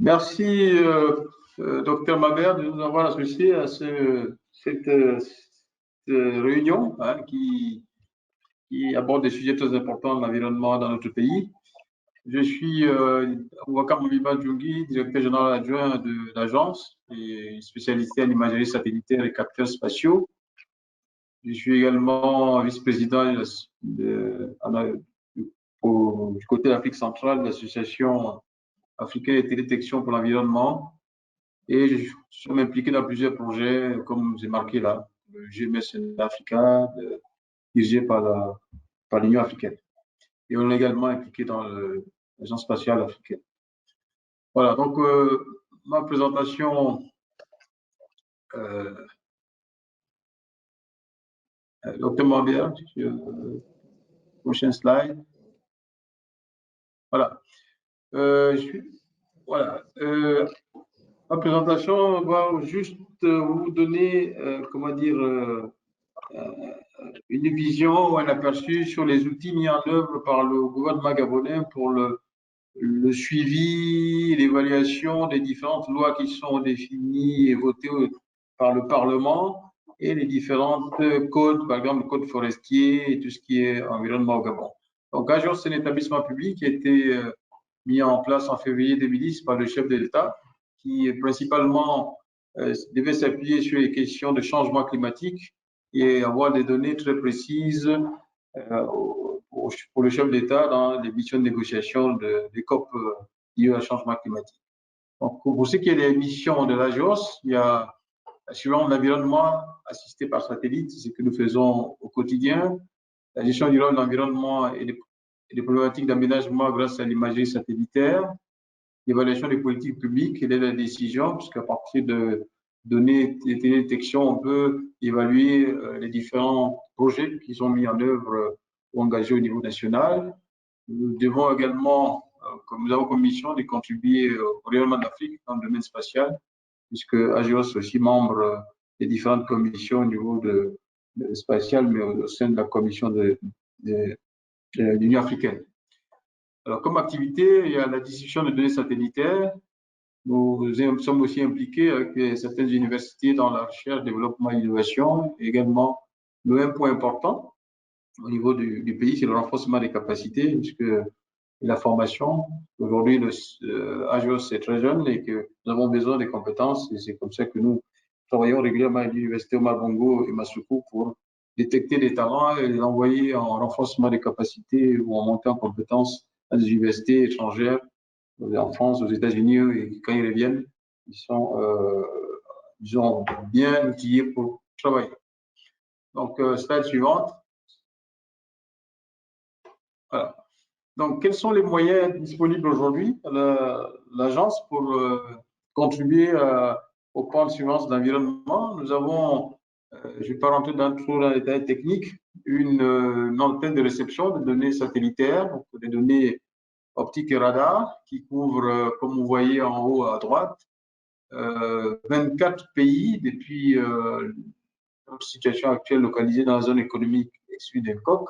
Merci, docteur Mabert, de nous avoir associés à cette réunion qui aborde des sujets très importants de l'environnement dans notre pays. Je suis Ouakam Mouliba Djoungui, directeur général adjoint de l'agence et spécialisé en imagerie satellitaire et capteurs spatiaux. Je suis également vice-président du côté de l'Afrique centrale de l'association africaine de télédétection pour l'environnement. Et je suis impliqué dans plusieurs projets, comme j'ai marqué là, le GMS Africa, dirigé par l'Union africaine. Et on est également impliqué dans l'Agence spatiale africaine. Voilà, donc ma présentation, docteur Mambia, prochain slide. Voilà. Voilà. Ma présentation va juste vous donner, comment dire, une vision ou un aperçu sur les outils mis en œuvre par le gouvernement gabonais pour le suivi, l'évaluation des différentes lois qui sont définies et votées par le Parlement et les différents codes, par exemple le code forestier et tout ce qui est environnement au Gabon. Donc, AGEOS, c'est un établissement public qui a été mis en place en février 2010 par le chef de l'État, qui principalement devait s'appuyer sur les questions de changement climatique et avoir des données très précises pour le chef d'État dans les missions de négociation des COP liées au changement climatique. Donc, pour ce qui est des missions de l'AGEOS, il y a l'assurance de l'environnement assisté par satellite, c'est ce que nous faisons au quotidien, la gestion durable de l'environnement et des problématiques d'aménagement grâce à l'imagerie satellitaire, l'évaluation des politiques publiques et l'aide à la décision, puisqu'à partir de données de télédétection, on peut évaluer les différents projets qui sont mis en œuvre ou engagés au niveau national. Nous devons également, comme nous avons comme mission, de contribuer au rayonnement de l'Afrique dans le domaine spatial, puisque AGEOS est aussi membre des différentes commissions au niveau spatial, mais au sein de la commission de l'Union africaine. Alors, comme activité, il y a la distribution de données satellitaires. Nous sommes aussi impliqués avec certaines universités dans la recherche, développement et innovation. Également, un point important au niveau du pays, c'est le renforcement des capacités, puisque la formation, aujourd'hui, AGEOS est très jeune et que nous avons besoin des compétences. Et c'est comme ça que nous travaillons régulièrement à l'université Omar Bongo et Masuku pour détecter des talents et les envoyer en renforcement des capacités ou en montée en compétences à des universités étrangères, en France, aux États-Unis, et quand ils reviennent, ils sont disons, bien outillés pour travailler. Donc, slide suivante. Voilà. Donc, quels sont les moyens disponibles aujourd'hui à l'agence pour contribuer au plan de surveillance de l'environnement? Nous avons, je ne vais pas rentrer trop dans les détails techniques, une antenne de réception de données satellitaires, donc des données optiques et radar, qui couvrent, comme vous voyez en haut à droite, 24 pays depuis notre situation actuelle localisée dans la zone économique exclue des COC.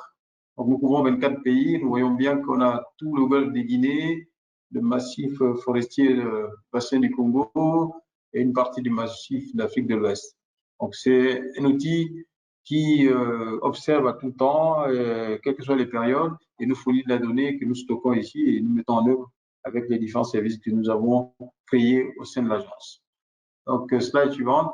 Donc, nous couvrons 24 pays. Nous voyons bien qu'on a tout le golfe des Guinées, le massif forestier du bassin du Congo et une partie du massif d'Afrique de l'Ouest. Donc, c'est un outil qui observe à tout temps, quelles que soient les périodes, et nous fournit de la donnée que nous stockons ici et nous mettons en œuvre avec les différents services que nous avons créés au sein de l'agence. Donc, slide suivante.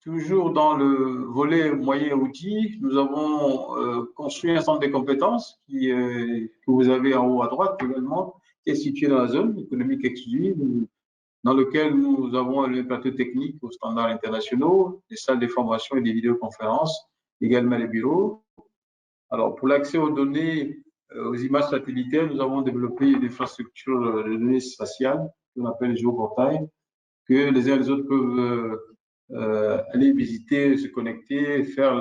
Toujours dans le volet moyens outils, nous avons construit un centre de compétences que vous avez en haut à droite également, qui est situé dans la zone économique exclusive, dans lequel nous avons les plateaux techniques aux standards internationaux, des salles de formation et des vidéoconférences, également les bureaux. Alors, pour l'accès aux données, aux images satellitaires, nous avons développé une infrastructure de données spatiales qu'on appelle géoportail, que les uns et les autres peuvent aller visiter, se connecter, faire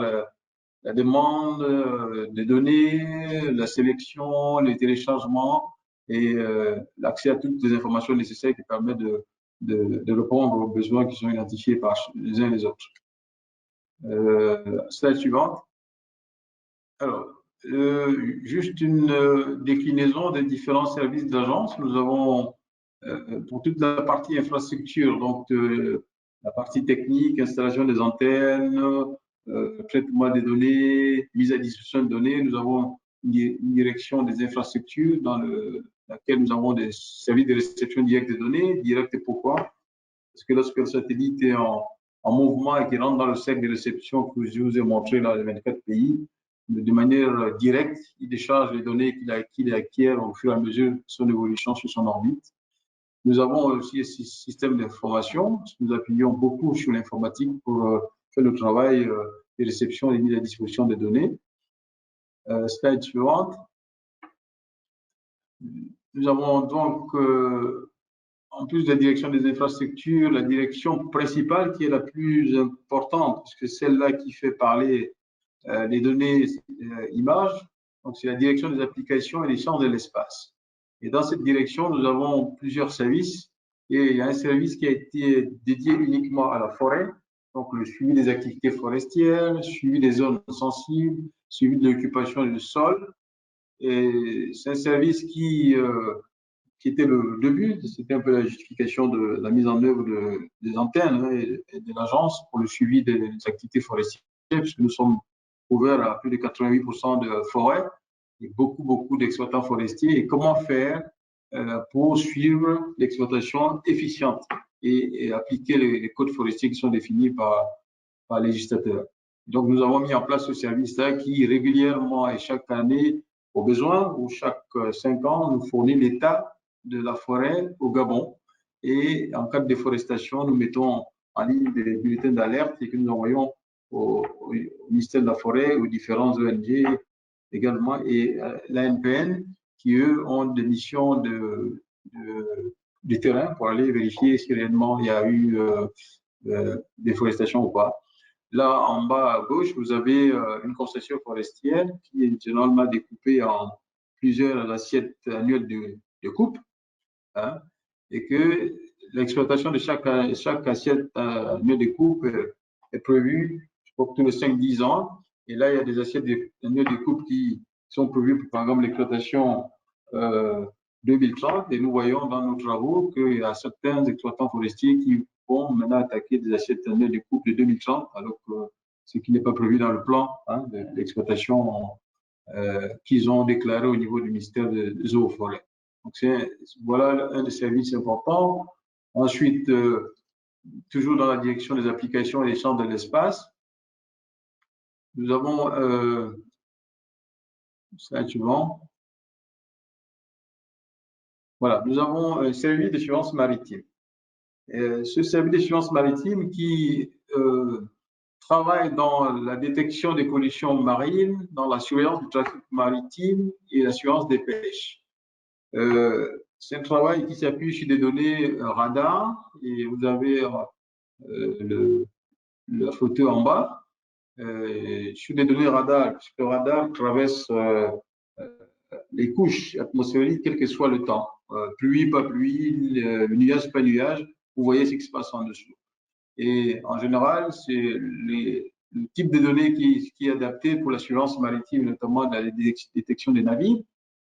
la demande des données, la sélection, les téléchargements et l'accès à toutes les informations nécessaires qui permettent de répondre aux besoins qui sont identifiés par les uns et les autres. Slide suivante. Alors, juste une déclinaison des différents services de l'agence. Nous avons pour toute la partie infrastructure, donc la partie technique, installation des antennes, traitement des données, mise à disposition de données, nous avons une direction des infrastructures dans laquelle nous avons des services de réception directe des données. Directe, pourquoi? Parce que lorsque le satellite est en mouvement et qu'il rentre dans le cercle de réception que je vous ai montré dans les 24 pays, de manière directe, il décharge les données qu'il acquiert au fur et à mesure de son évolution sur son orbite. Nous avons aussi un système d'information. Nous appuyons beaucoup sur l'informatique pour faire le travail de réception et de mise à disposition des données. Slide suivante. Nous avons donc, en plus de la direction des infrastructures, la direction principale qui est la plus importante, puisque c'est celle-là qui fait parler les données images. Donc, c'est la direction des applications et des sciences de l'espace. Et dans cette direction, nous avons plusieurs services. Et il y a un service qui a été dédié uniquement à la forêt, donc le suivi des activités forestières, suivi des zones sensibles, suivi de l'occupation du sol. Et c'est un service qui était le début, c'était un peu la justification de la mise en œuvre des antennes et de l'agence pour le suivi des activités forestières, puisque nous sommes couverts à plus de 88% de forêt et beaucoup d'exploitants forestiers. Et comment faire pour suivre l'exploitation efficiente et appliquer les codes forestiers qui sont définis par le législateur. Donc, nous avons mis en place ce service-là qui régulièrement et chaque année, au besoin, ou chaque 5 ans, nous fournit l'état de la forêt au Gabon. Et en cas de déforestation, nous mettons en ligne des bulletins d'alerte et que nous envoyons au ministère de la Forêt, aux différents ONG également, et l'ANPN, qui, eux, ont des missions de terrain pour aller vérifier si réellement il y a eu déforestation ou pas. Là, en bas à gauche, vous avez une concession forestière qui est généralement découpée en plusieurs assiettes annuelles de coupe, hein, et que l'exploitation de chaque assiette annuelle de coupe est prévue pour tous les 5-10 ans. Et là, il y a des assiettes annuelles de coupe qui sont prévues pour, par exemple, l'exploitation 2030. Et nous voyons dans nos travaux qu'il y a certains exploitants forestiers qui vont maintenant attaquer des assiettes annuelles de coupe de 2030, alors que ce qui n'est pas prévu dans le plan de l'exploitation qu'ils ont déclaré au niveau du ministère des Eaux et Forêts. Donc, voilà un des services importants. Ensuite, toujours dans la direction des applications et des champs de l'espace, nous avons, slide suivant, voilà, nous avons un service d'assurance maritime. Ce service d'assurance maritime qui travaille dans la détection des pollutions marines, dans la surveillance du trafic maritime et l'assurance des pêches. C'est un travail qui s'appuie sur des données radar et vous avez la photo en bas. Sur des données radar, puisque le radar traverse les couches atmosphériques, quel que soit le temps. Pluie, pas pluie, nuage, pas nuage, vous voyez ce qui se passe en dessous. Et en général, c'est le type de données qui est adapté pour l'assurance maritime, notamment dans la détection des navires.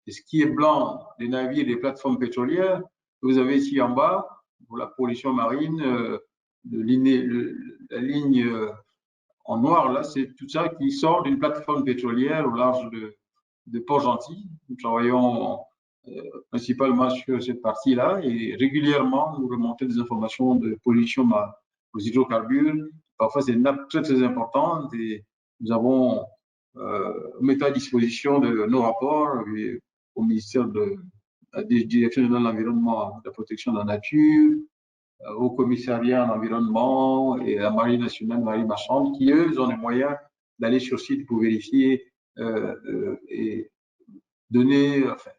Et ce qui est blanc, les navires et les plateformes pétrolières, vous avez ici en bas, pour la pollution marine, la ligne en noir, là, c'est tout ça qui sort d'une plateforme pétrolière au large de Port-Gentil. Nous travaillons principalement sur cette partie-là et régulièrement, nous remontons des informations de pollution aux hydrocarbures. Parfois, c'est une nappe très importante et nous avons mis à disposition de nos rapports au ministère de la Direction générale de l'environnement, de la protection de la nature, au commissariat à l'environnement et à la Marine nationale, Marine marchande, qui, eux, ont les moyens d'aller sur site pour vérifier et donner, enfin,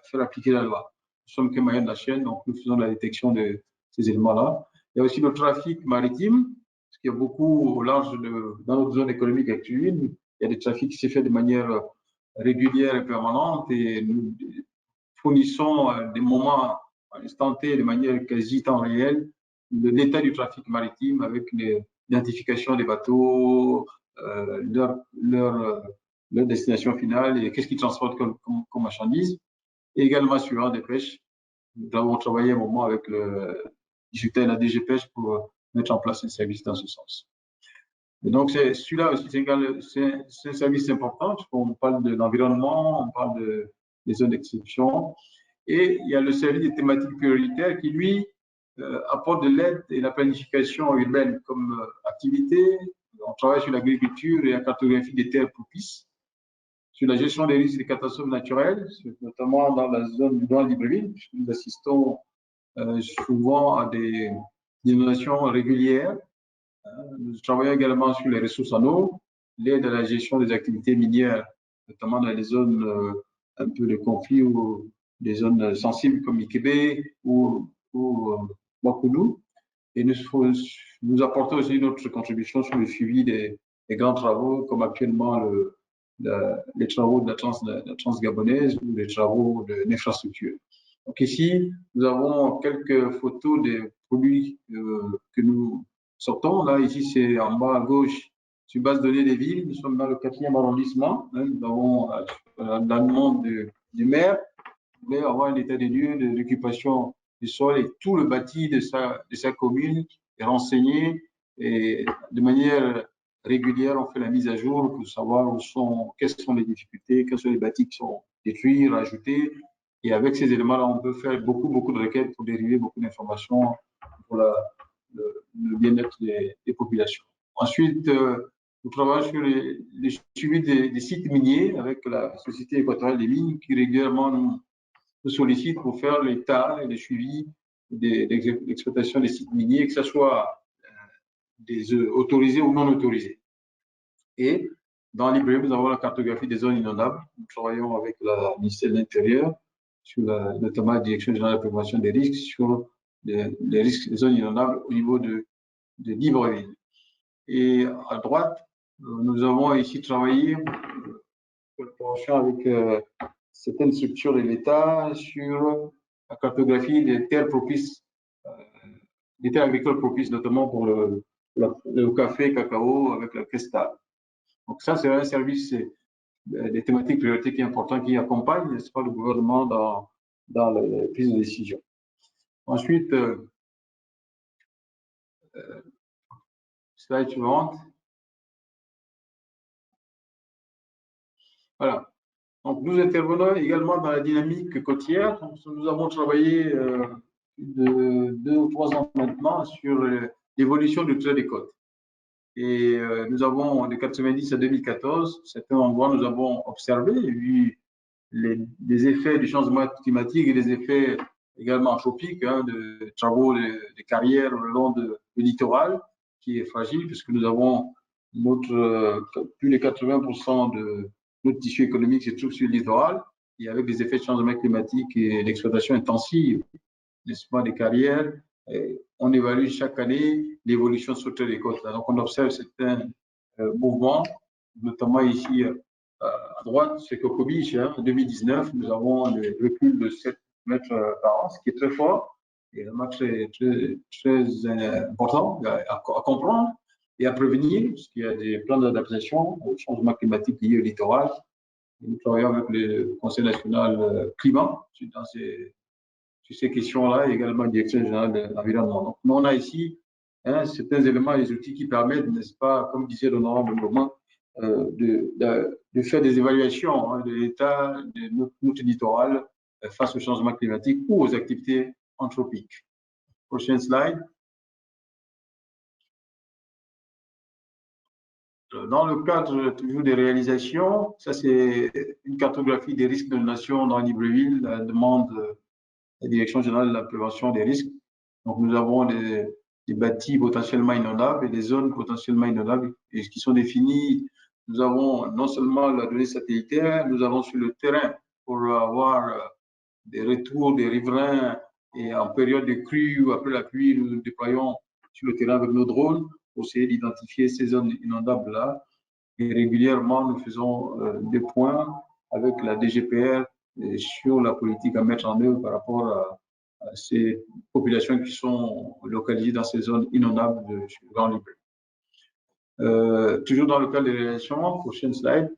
faire appliquer la loi. Nous sommes que maillon de la chaîne, donc nous faisons la détection de ces éléments-là. Il y a aussi le trafic maritime, parce qu'il y a beaucoup au large dans notre zone économique actuelle, il y a des trafics qui se fait de manière régulière et permanente et nous fournissons des moments à l'instant T de manière quasi temps réel l'état du trafic maritime avec l'identification des bateaux, leur destination finale et qu'est-ce qu'ils transportent comme marchandises, et également suivant des pêches. Nous avons travaillé un moment avec le discuté la DGPH pour mettre en place un service dans ce sens. Et donc, celui-là aussi, c'est un service important, parce qu'on parle de l'environnement, on parle des zones d'exception. Et il y a le service des thématiques prioritaires qui, lui, apporte de l'aide et la planification urbaine comme activité. On travaille sur l'agriculture et la cartographie des terres propices, sur la gestion des risques et des catastrophes naturelles, notamment dans la zone du Grand Libreville, puisque nous assistons souvent à des inondations régulières. Nous travaillons également sur les ressources en eau, l'aide à la gestion des activités minières, notamment dans les zones un peu de conflit ou des zones sensibles comme Ikebe ou Wakoulou. Et nous apportons aussi notre contribution sur le suivi des grands travaux, comme actuellement les travaux de la Transgabonaise ou les travaux de l'infrastructure. Donc ici, nous avons quelques photos des produits que nous sortons. Là, ici, c'est en bas à gauche, sur base de données des villes. Nous sommes dans le 4e arrondissement. Hein, nous avons dans le monde du maire, mais avoir un état des lieux de l'occupation du sol et tout le bâti de sa commune est renseigné et de manière régulière, on fait la mise à jour pour savoir quelles sont les difficultés, quels sont les bâtis qui sont détruits, rajoutés. Et avec ces éléments-là, on peut faire beaucoup de requêtes pour dériver beaucoup d'informations pour le bien-être des populations. Ensuite, nous travaillons sur les suivis des sites miniers avec la Société équatoriale des mines qui régulièrement nous sollicite pour faire l'état et le suivi de l'exploitation des sites miniers, que ce soit des autorisés ou non autorisés. Et dans l'IBREM, nous avons la cartographie des zones inondables. Nous travaillons avec le ministère de l'Intérieur, notamment la Direction générale de la prévention des risques, sur les risques des zones inondables au niveau de Libreville. Et à droite, nous avons ici travaillé en collaboration avec certaines structures de l'État sur la cartographie des terres propices, des terres agricoles propices, notamment pour le café, cacao avec la cristal. Donc ça, c'est un service des thématiques prioritaires qui est important, qui accompagne, n'est-ce pas, le gouvernement dans les prises de décision. Ensuite, slide suivante. Voilà. Donc, nous intervenons également dans la dynamique côtière. Donc, nous avons travaillé de 2 ou 3 ans maintenant sur l'évolution du trait des côtes. Et nous avons, de 90 à 2014, certains endroits, nous avons observé, vu les effets du changement climatique et les effets également anthropiques, hein, de travaux de carrières le long du littoral, qui est fragile, puisque nous avons plus de 80% de notre tissu économique se trouve sur le littoral, et avec des effets de changement climatique et l'exploitation intensive, n'est-ce pas, des carrières, on évalue chaque année l'évolution sur les côtes. Donc, on observe certains mouvements, notamment ici à droite, c'est Coco Beach. Hein, en 2019, nous avons un recul de 7 mètres par an, ce qui est très fort et un match très important à comprendre et à prévenir, parce qu'il y a des plans d'adaptation au changement climatique lié au littoral. Et nous travaillons avec le Conseil national climat sur ces questions-là, et également la Direction générale de l'environnement. Donc, nous, on a ici certains éléments, les outils qui permettent, n'est-ce pas, comme disait l'honorable Moment, de faire des évaluations de l'état de notre littoral face au changement climatique ou aux activités anthropiques. Prochaine slide. Dans le cadre toujours des réalisations, ça c'est une cartographie des risques de nation dans Libreville, la demande de la Direction générale de la prévention des risques. Donc nous avons des bâtis potentiellement inondables et des zones potentiellement inondables et qui sont définies. Nous avons non seulement la donnée satellitaire, nous avons sur le terrain pour avoir des retours des riverains et en période de crue ou après la pluie, nous nous déployons sur le terrain avec nos drones pour essayer d'identifier ces zones inondables-là. Et régulièrement, nous faisons des points avec la DGPR sur la politique à mettre en œuvre par rapport à ces populations qui sont localisées dans ces zones inondables de Grand Libreville. Toujours dans le cadre des relations, prochaine slide.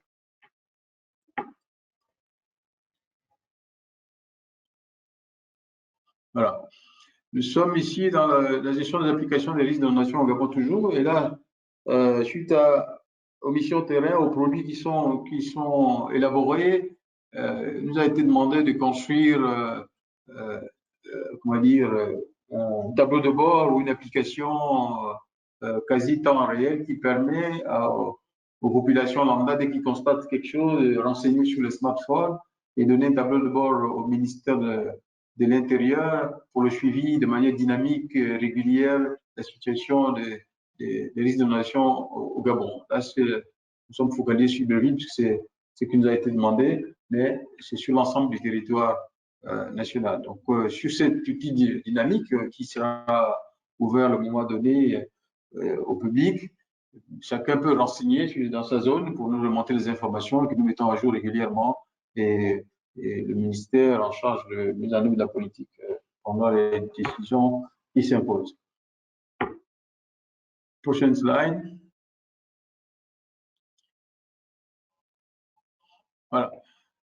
Voilà. Nous sommes ici dans la gestion des applications des risques d'inondation au Gabon toujours. Et là, suite aux missions terrain, aux produits qui sont élaborés, il nous a été demandé de construire, comment dire, un tableau de bord ou une application quasi temps réel qui permet aux populations lambda, dès qu'ils constatent quelque chose, de renseigner sur le smartphone et donner un tableau de bord au ministère de l'Intérieur pour le suivi de manière dynamique, régulière, la situation des risques d'inondation au Gabon. Là, nous sommes focalisés sur le riz, puisque c'est ce qui nous a été demandé, mais c'est sur l'ensemble du territoire national. Donc, sur cet outil dynamique qui sera ouvert à un moment donné au public, chacun peut renseigner dans sa zone pour nous remonter les informations que nous mettons à jour régulièrement et le ministère en charge de mise en œuvre de la politique pendant les décisions qui s'imposent. Prochaine slide. Voilà.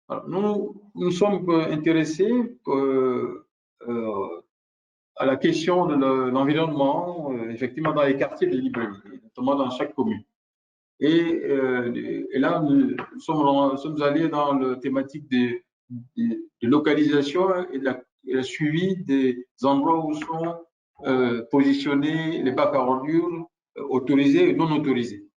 Alors, nous sommes intéressés à la question de l'environnement, effectivement, dans les quartiers de Libreville, notamment dans chaque commune. Et là, nous sommes allés dans la thématique de localisation et de la suivi des endroits où sont positionnés les bacs à ordures autorisés et non autorisés.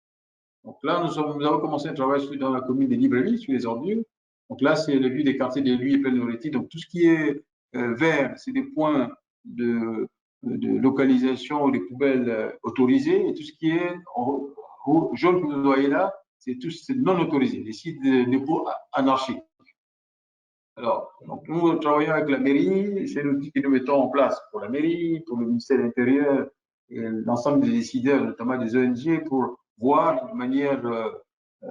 Donc là, nous avons commencé un travail dans la commune de Libreville sur les ordures. Donc là, c'est le but des quartiers de Lui et Plein-Noretti. Donc tout ce qui est vert, c'est des points de localisation des poubelles autorisées. Et tout ce qui est jaune que vous voyez là, c'est non autorisé, les sites de dépôt anarchiques. Alors, donc nous travaillons avec la mairie, c'est l'outil que nous mettons en place pour la mairie, pour le ministère de l'Intérieur, et l'ensemble des décideurs, notamment des ONG, pour voir de manière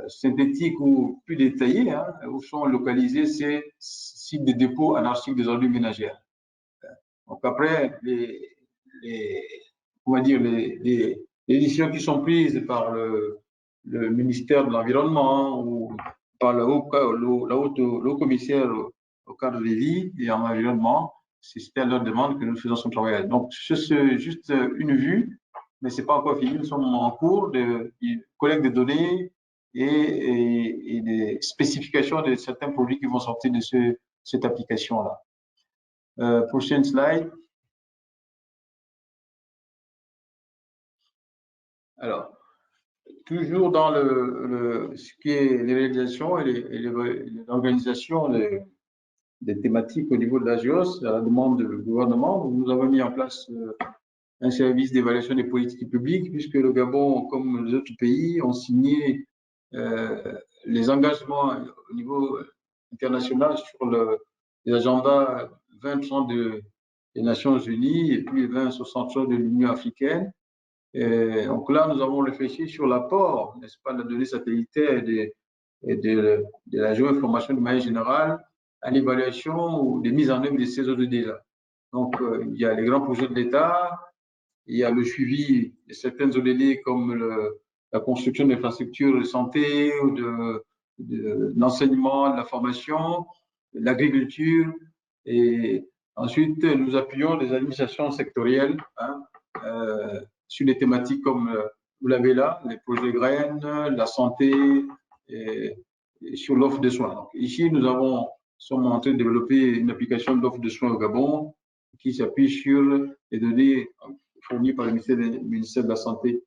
synthétique ou plus détaillée où sont localisés ces sites de dépôt anarchiques des ordures ménagères. Donc après, les décisions qui sont prises par le ministère de l'Environnement ou par le haut commissaire au cadre des vies et en environnement, c'est à leur demande que nous faisons ce travail. Donc, c'est juste une vue, mais ce n'est pas encore fini. Nous sommes en cours de collecte de données et des spécifications de certains produits qui vont sortir de cette application-là. Prochaine slide. Alors, toujours dans ce qui est les réalisations et l'organisation des thématiques au niveau de l'AGEOS, à la demande du gouvernement, nous avons mis en place un service d'évaluation des politiques publiques, puisque le Gabon, comme les autres pays, ont signé les engagements au niveau international sur les agendas 2030 des Nations Unies et puis 2063 de l'Union africaine. Et donc là, nous avons réfléchi sur l'apport, n'est-ce pas, de la donnée satellitaire et de la géoinformation de manière générale à l'évaluation ou des mises en œuvre de ces ODD-là. Donc, il y a les grands projets de l'État, il y a le suivi de certaines ODD comme la construction d'infrastructures de santé ou de l'enseignement, de la formation, de l'agriculture. Et ensuite, nous appuyons les administrations sectorielles sur des thématiques comme vous l'avez là, les projets graines, la santé et sur l'offre de soins. Donc, ici, nous sommes en train de développer une application d'offre de soins au Gabon qui s'appuie sur les données fournies par le ministère de la Santé.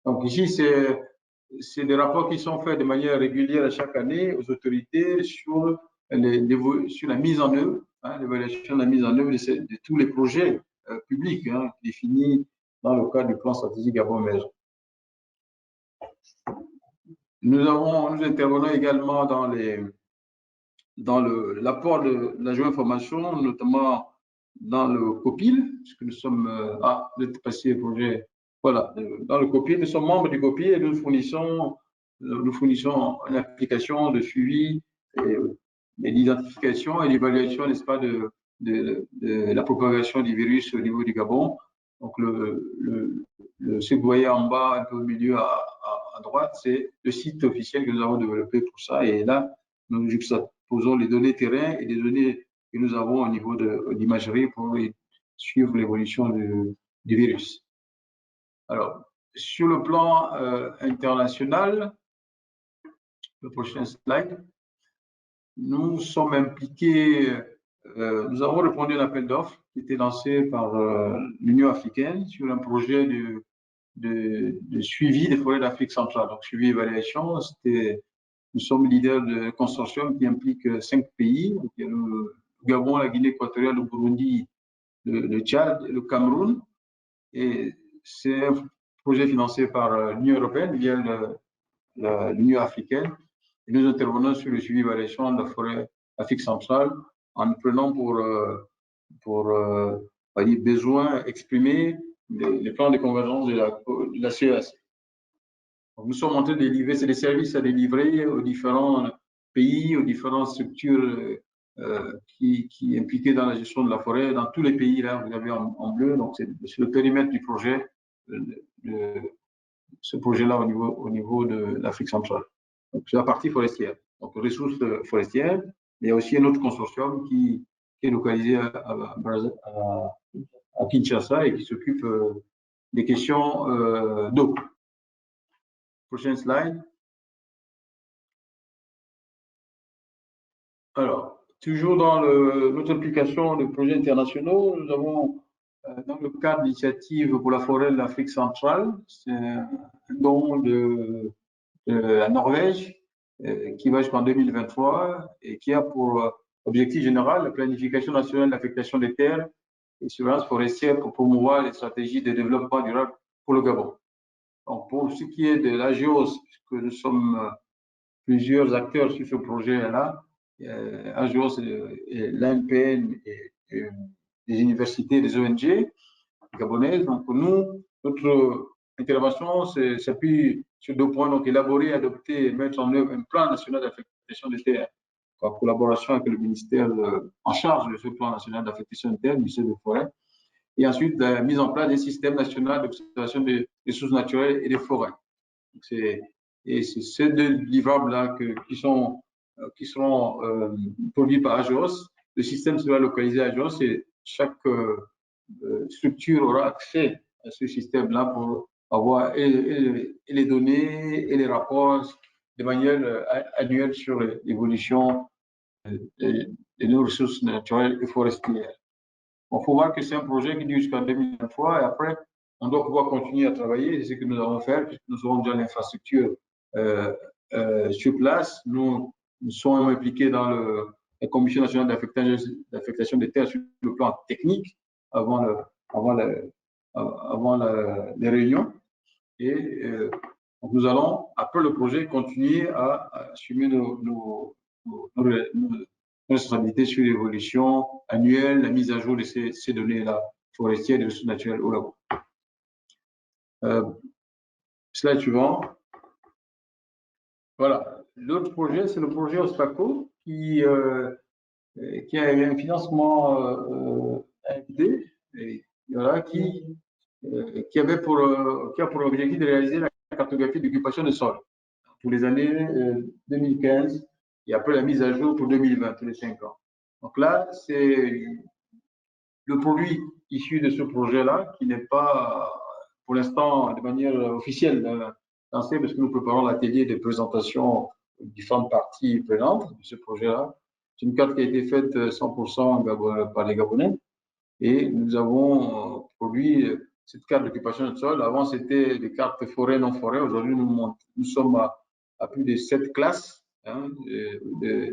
Donc ici, c'est des rapports qui sont faits de manière régulière chaque année aux autorités sur la mise en œuvre, l'évaluation de la mise en œuvre de tous les projets publics définis dans le cadre du plan stratégique Gabon émergent. Nous intervenons également dans l'apport de la géoinformation, notamment dans le COPIL, puisque nous sommes vous êtes passé au projet. Voilà, dans le COPIL, nous sommes membres du COPIL et nous fournissons une application de suivi et d'identification et d'évaluation, n'est-ce pas, de la propagation du virus au niveau du Gabon. Donc, ce que vous voyez en bas, un peu au milieu à droite, c'est le site officiel que nous avons développé pour ça. Et là, nous juxtaposons les données terrain et les données que nous avons au niveau de l'imagerie pour suivre l'évolution du virus. Alors, sur le plan international, le prochain slide, nous sommes impliqués, nous avons répondu à un appel d'offres qui était lancé par l'Union africaine sur un projet de suivi des forêts d'Afrique centrale. Donc, suivi et évaluation, nous sommes leaders de consortium qui implique 5 pays. Donc, il y a le Gabon, la Guinée équatoriale, le Burundi, le Tchad et le Cameroun. Et c'est un projet financé par l'Union européenne via l'Union africaine. Et nous intervenons sur le suivi et évaluation de la forêt d'Afrique centrale en prenant pour dire, besoins exprimés les plans de convergence de la CEAC. Nous sommes en train de livrer, c'est des services à délivrer aux différents pays, aux différentes structures qui sont impliquées dans la gestion de la forêt, dans tous les pays, là, vous avez en bleu, donc c'est le périmètre du projet, ce projet-là au niveau de l'Afrique centrale. Donc, c'est la partie forestière, donc ressources forestières, mais il y a aussi un autre consortium qui est localisé à Kinshasa et qui s'occupe des questions d'eau. Prochaine slide. Alors, toujours dans notre implication de projets internationaux, nous avons, dans le cadre de l'initiative pour la forêt de l'Afrique centrale, c'est un don de la Norvège qui va jusqu'en 2023 et qui a pour objectif général la planification nationale d'affectation des terres et surveillance forestière pour promouvoir les stratégies de développement durable pour le Gabon. Donc, pour ce qui est de l'AGEOS, puisque nous sommes plusieurs acteurs sur ce projet-là, AGEOS, l'ANPN et les universités, les ONG gabonaises. Donc, nous, notre intervention s'appuie sur 2 points. Donc, élaborer, adopter et mettre en œuvre un plan national d'affectation des terres en collaboration avec le ministère en charge de ce plan national d'affectation des terres, le ministère des Forêts. Et ensuite, la mise en place des systèmes nationaux d'observation des ressources naturelles et des forêts. C'est ces 2 livrables-là qui seront produits par AGEOS. Le système sera localisé à AGEOS et chaque structure aura accès à ce système-là pour avoir et les données et les rapports de manière annuelle sur l'évolution de nos ressources naturelles et forestières. Il faut voir que c'est un projet qui dure jusqu'en 2023 et après, on doit pouvoir continuer à travailler. C'est ce que nous allons faire puisque nous aurons déjà l'infrastructure sur place. Nous sommes impliqués dans la Commission nationale d'affectation des terres sur le plan technique avant les réunions. Et donc nous allons, après le projet, continuer à assumer nos responsabilités sur l'évolution annuelle, la mise à jour de ces données-là forestières et des ressources naturelles au Gabon. Slide suivant. Voilà. L'autre projet, c'est le projet OSPACO qui a eu un financement invité, voilà, qui a pour objectif de réaliser la cartographie d'occupation de sol pour les années 2015 et après la mise à jour pour 2020, tous les 5 ans. Donc là, c'est le produit issu de ce projet-là qui n'est pas pour l'instant de manière officielle lancé parce que nous préparons l'atelier de présentation de différentes parties prenantes de ce projet-là. C'est une carte qui a été faite 100% par les Gabonais et nous avons produit cette carte d'occupation de sol. Avant, c'était des cartes forêt, non forêt. Aujourd'hui, nous sommes à plus de 7 classes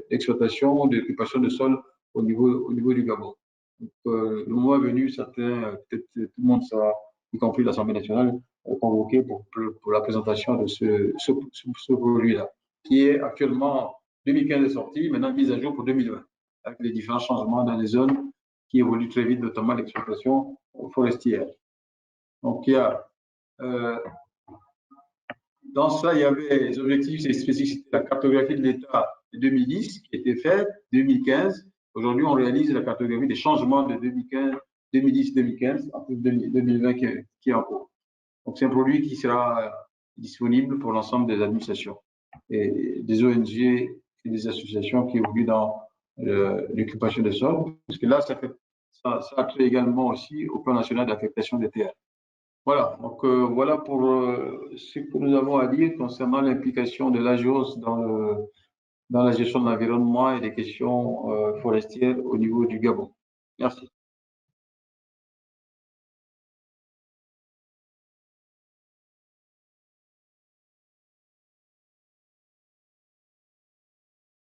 d'exploitation, d'occupation de sol au niveau du Gabon. Donc, le moment venu, certains, peut-être tout le monde sera, y compris l'Assemblée nationale, convoqué pour la présentation de ce produit-là, qui est actuellement 2015 est sorti, maintenant mise à jour pour 2020, avec les différents changements dans les zones qui évoluent très vite, notamment l'exploitation forestière. Donc, il y a, dans ça, il y avait les objectifs et spécificités, la cartographie de l'État de 2010 qui a été faite, 2015. Aujourd'hui, on réalise la cartographie des changements de 2010-2015, en plus de 2020 qui est en cours. Donc, c'est un produit qui sera disponible pour l'ensemble des administrations et des ONG et des associations qui évoluent dans l'occupation des sols. Parce que là, ça fait ça crée également aussi au plan national d'affectation des terres. Voilà, donc voilà pour ce que nous avons à dire concernant l'implication de l'AGEOS dans la gestion de l'environnement et des questions forestières au niveau du Gabon. Merci.